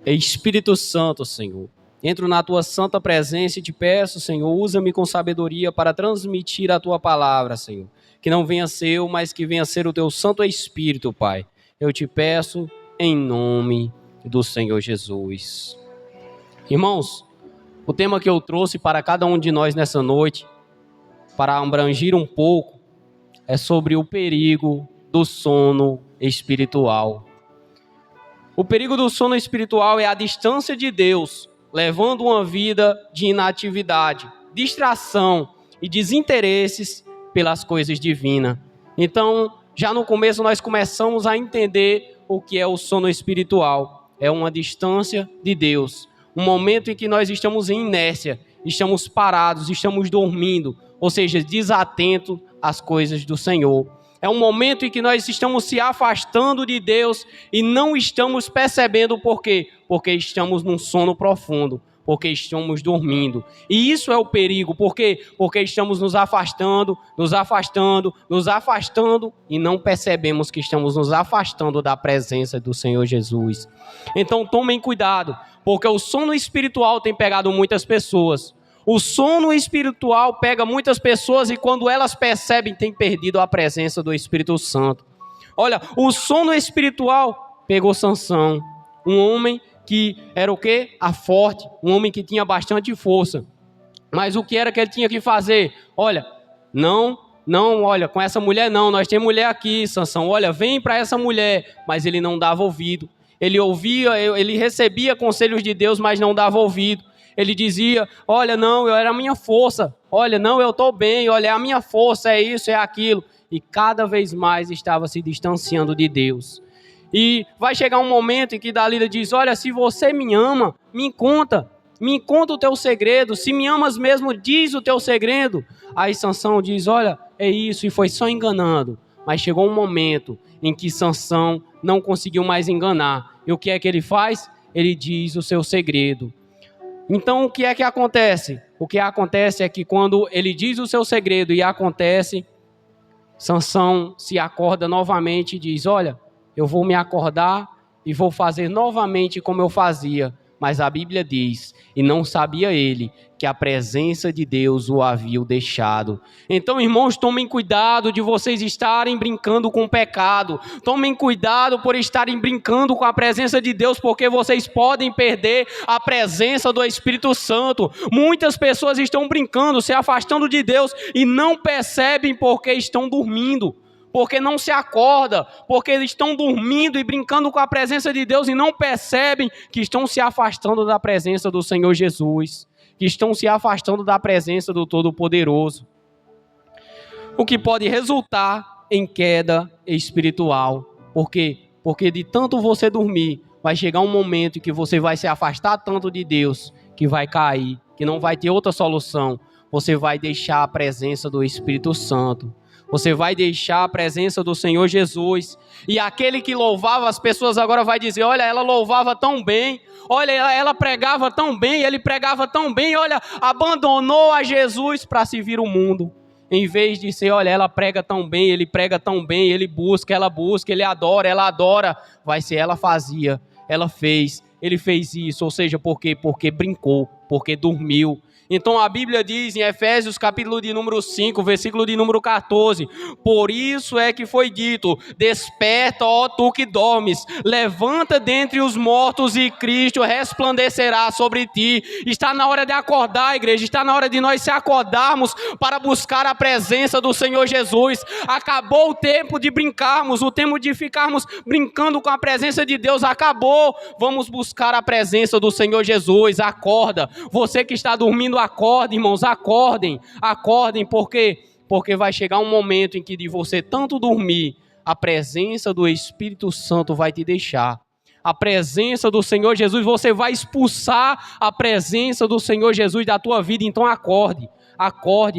Espírito Santo, Senhor, entro na tua santa presença e te peço, Senhor, usa-me com sabedoria para transmitir a tua palavra, Senhor. Que não venha ser eu, mas que venha ser o teu Santo Espírito, Pai. Eu te peço em nome do Senhor Jesus. Irmãos, o tema que eu trouxe para cada um de nós nessa noite, para abranger um pouco, é sobre o perigo do sono espiritual. O perigo do sono espiritual é a distância de Deus, levando uma vida de inatividade, distração e desinteresses pelas coisas divinas. Então, já no começo nós começamos a entender o que é o sono espiritual. É uma distância de Deus, um momento em que nós estamos em inércia, estamos parados, estamos dormindo, ou seja, desatentos às coisas do Senhor. É um momento em que nós estamos se afastando de Deus e não estamos percebendo por quê? Porque estamos num sono profundo, porque estamos dormindo. E isso é o perigo, por quê? Porque estamos nos afastando e não percebemos que estamos nos afastando da presença do Senhor Jesus. Então tomem cuidado, porque o sono espiritual tem pegado muitas pessoas. O sono espiritual pega muitas pessoas e quando elas percebem, têm perdido a presença do Espírito Santo. Olha, o sono espiritual pegou Sansão, um homem que era o quê? A forte, um homem que tinha bastante força. Mas o que era que ele tinha que fazer? Olha, olha, com essa mulher não, nós temos mulher aqui, Sansão, olha, vem para essa mulher. Mas ele não dava ouvido. Ele ouvia, ele recebia conselhos de Deus, mas não dava ouvido. Ele dizia, olha, não, era a minha força. Olha, não, eu estou bem. Olha, é a minha força, é isso, é aquilo. E cada vez mais estava se distanciando de Deus. E vai chegar um momento em que Dalila diz, olha, se você me ama, me conta o teu segredo. Se me amas mesmo, diz o teu segredo. Aí Sansão diz, olha, é isso, e foi só enganando. Mas chegou um momento em que Sansão não conseguiu mais enganar. E o que é que ele faz? Ele diz o seu segredo. Então, o que é que acontece? O que acontece é que quando ele diz o seu segredo e acontece, Sansão se acorda novamente e diz, olha, eu vou me acordar e vou fazer novamente como eu fazia. Mas a Bíblia diz, e não sabia ele, que a presença de Deus o havia deixado. Então, irmãos, tomem cuidado de vocês estarem brincando com o pecado. Tomem cuidado por estarem brincando com a presença de Deus, porque vocês podem perder a presença do Espírito Santo. Muitas pessoas estão brincando, se afastando de Deus e não percebem porque estão dormindo. Porque não se acorda, porque eles estão dormindo e brincando com a presença de Deus e não percebem que estão se afastando da presença do Senhor Jesus, que estão se afastando da presença do Todo-Poderoso. O que pode resultar em queda espiritual. Por quê? Porque de tanto você dormir, vai chegar um momento em que você vai se afastar tanto de Deus, que vai cair, que não vai ter outra solução. Você vai deixar a presença do Espírito Santo. Você vai deixar a presença do Senhor Jesus. E aquele que louvava as pessoas agora vai dizer, olha, ela louvava tão bem. Olha, ela pregava tão bem, ele pregava tão bem. Olha, abandonou a Jesus para servir o mundo. Em vez de ser, olha, ela prega tão bem, ele prega tão bem, ele busca, ela busca, ele adora, ela adora. Vai ser, ela fazia, ela fez, ele fez isso. Ou seja, por quê? Porque brincou, porque dormiu. Então a Bíblia diz em Efésios capítulo de número 5, versículo de número 14, por isso é que foi dito, desperta, ó tu que dormes, levanta dentre os mortos e Cristo resplandecerá sobre ti. Está na hora de acordar, igreja, está na hora de nós se acordarmos para buscar a presença do Senhor Jesus. Acabou o tempo de brincarmos, o tempo de ficarmos brincando com a presença de Deus acabou. Vamos buscar a presença do Senhor Jesus. Acorda, você que está dormindo, acordem, irmãos, acordem, porque vai chegar um momento em que de você tanto dormir, a presença do Espírito Santo vai te deixar. A presença do Senhor Jesus, você vai expulsar a presença do Senhor Jesus da tua vida. Então acorde,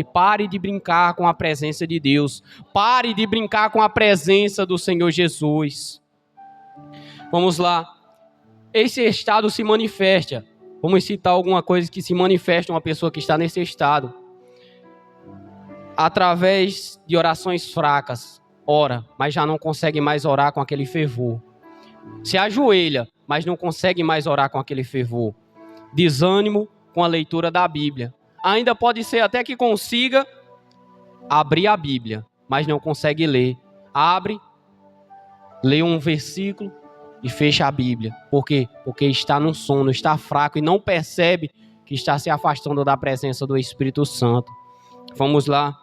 pare de brincar com a presença de Deus, pare de brincar com a presença do Senhor Jesus. Vamos lá, esse estado se manifesta. Vamos citar alguma coisa que se manifesta uma pessoa que está nesse estado. Através de orações fracas. Ora, mas já não consegue mais orar com aquele fervor. Se ajoelha, mas não consegue mais orar com aquele fervor. Desânimo com a leitura da Bíblia. Ainda pode ser até que consiga abrir a Bíblia, mas não consegue ler. Abre, lê um versículo e fecha a Bíblia. Por quê? Porque está num sono, está fraco e não percebe que está se afastando da presença do Espírito Santo. Vamos lá.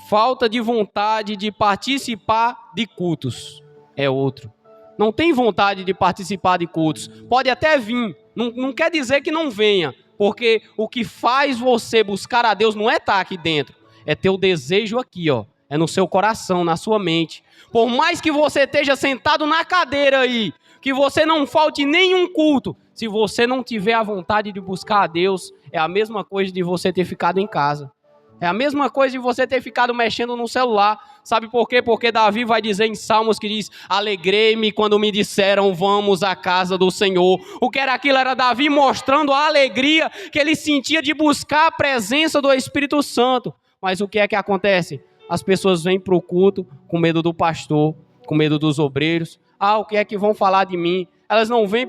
Falta de vontade de participar de cultos é outro. Não tem vontade de participar de cultos. Pode até vir, não quer dizer que não venha, porque o que faz você buscar a Deus não é estar aqui dentro, é ter o desejo aqui, ó. É no seu coração, na sua mente. Por mais que você esteja sentado na cadeira aí, que você não falte nenhum culto, se você não tiver a vontade de buscar a Deus, é a mesma coisa de você ter ficado em casa. É a mesma coisa de você ter ficado mexendo no celular. Sabe por quê? Porque Davi vai dizer em Salmos que diz: alegrei-me quando me disseram, vamos à casa do Senhor. O que era aquilo? Era Davi mostrando a alegria que ele sentia de buscar a presença do Espírito Santo. Mas o que é que acontece? As pessoas vêm para o culto com medo do pastor, com medo dos obreiros. O que é que vão falar de mim? Elas não vêm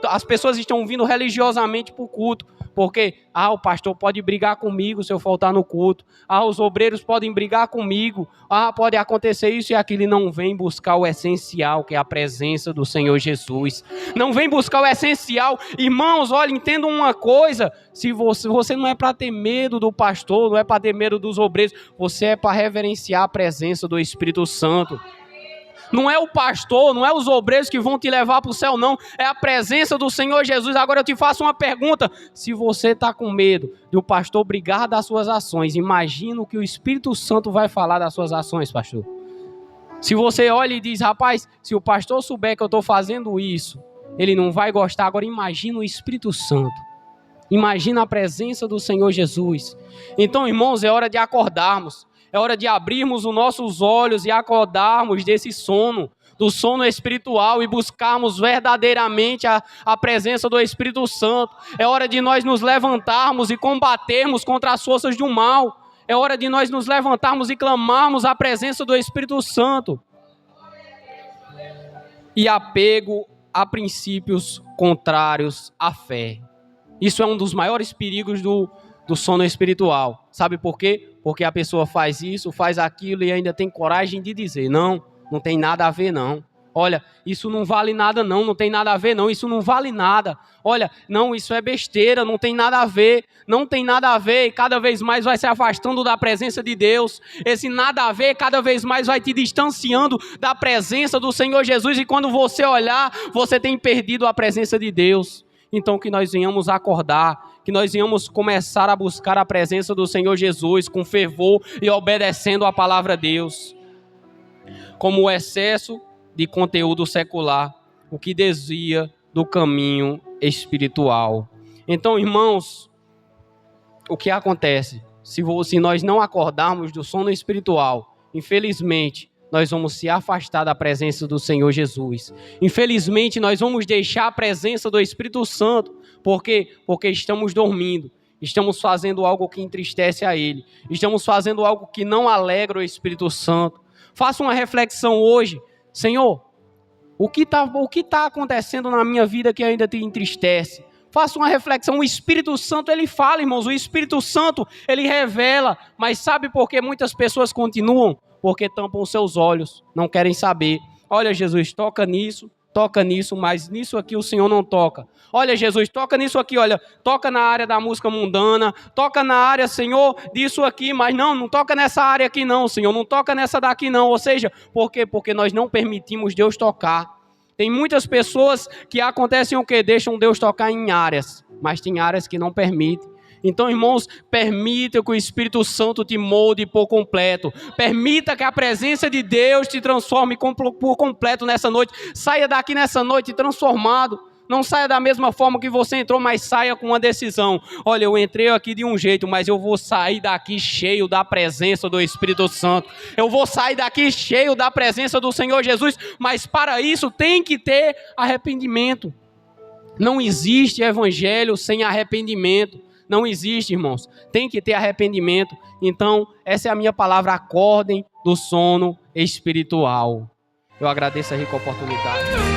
as pessoas estão vindo religiosamente para o culto. Porque, o pastor pode brigar comigo se eu faltar no culto. Os obreiros podem brigar comigo. Pode acontecer isso e aquilo. E não vem buscar o essencial, que é a presença do Senhor Jesus. Não vem buscar o essencial. Irmãos, olha, entendam uma coisa. Se você não é para ter medo do pastor, não é para ter medo dos obreiros. Você é para reverenciar a presença do Espírito Santo. Não é o pastor, não é os obreiros que vão te levar para o céu, não. É a presença do Senhor Jesus. Agora eu te faço uma pergunta. Se você está com medo de o pastor brigar das suas ações, imagina o que o Espírito Santo vai falar das suas ações, pastor. Se você olha e diz, rapaz, se o pastor souber que eu estou fazendo isso, ele não vai gostar. Agora imagina o Espírito Santo. Imagina a presença do Senhor Jesus. Então, irmãos, é hora de acordarmos. É hora de abrirmos os nossos olhos e acordarmos desse sono, do sono espiritual, e buscarmos verdadeiramente a presença do Espírito Santo. É hora de nós nos levantarmos e combatermos contra as forças do mal. É hora de nós nos levantarmos e clamarmos a presença do Espírito Santo. E apego a princípios contrários à fé. Isso é um dos maiores perigos do sono espiritual. Sabe por quê? Porque a pessoa faz isso, faz aquilo e ainda tem coragem de dizer, não tem nada a ver não. Olha, isso não vale nada não tem nada a ver não, isso não vale nada. Olha, não, isso é besteira, não tem nada a ver, e cada vez mais vai se afastando da presença de Deus. Esse nada a ver cada vez mais vai te distanciando da presença do Senhor Jesus, e quando você olhar, você tem perdido a presença de Deus. Então que nós venhamos acordar, que nós venhamos começar a buscar a presença do Senhor Jesus com fervor e obedecendo a palavra de Deus. Como o excesso de conteúdo secular, o que desvia do caminho espiritual. Então, irmãos, o que acontece? Se nós não acordarmos do sono espiritual, infelizmente, nós vamos se afastar da presença do Senhor Jesus. Infelizmente, nós vamos deixar a presença do Espírito Santo. Por quê? Porque estamos dormindo. Estamos fazendo algo que entristece a Ele. Estamos fazendo algo que não alegra o Espírito Santo. Faça uma reflexão hoje. Senhor, o que tá acontecendo na minha vida que ainda te entristece? Faça uma reflexão. O Espírito Santo, ele fala, irmãos. O Espírito Santo, ele revela. Mas sabe por que muitas pessoas continuam? Porque tampam os seus olhos, não querem saber. Olha, Jesus, toca nisso, mas nisso aqui o Senhor não toca. Olha, Jesus, toca nisso aqui, olha, toca na área da música mundana, toca na área, Senhor, disso aqui, mas não toca nessa área aqui não, Senhor, não toca nessa daqui não. Ou seja, por quê? Porque nós não permitimos Deus tocar. Tem muitas pessoas que acontecem o quê? Deixam Deus tocar em áreas, mas tem áreas que não permitem. Então, irmãos, permita que o Espírito Santo te molde por completo. Permita que a presença de Deus te transforme por completo nessa noite. Saia daqui nessa noite transformado. Não saia da mesma forma que você entrou, mas saia com uma decisão. Olha, eu entrei aqui de um jeito, mas eu vou sair daqui cheio da presença do Espírito Santo. Eu vou sair daqui cheio da presença do Senhor Jesus, mas para isso tem que ter arrependimento. Não existe evangelho sem arrependimento. Não existe, irmãos. Tem que ter arrependimento. Então, essa é a minha palavra. Acordem do sono espiritual. Eu agradeço a rica oportunidade.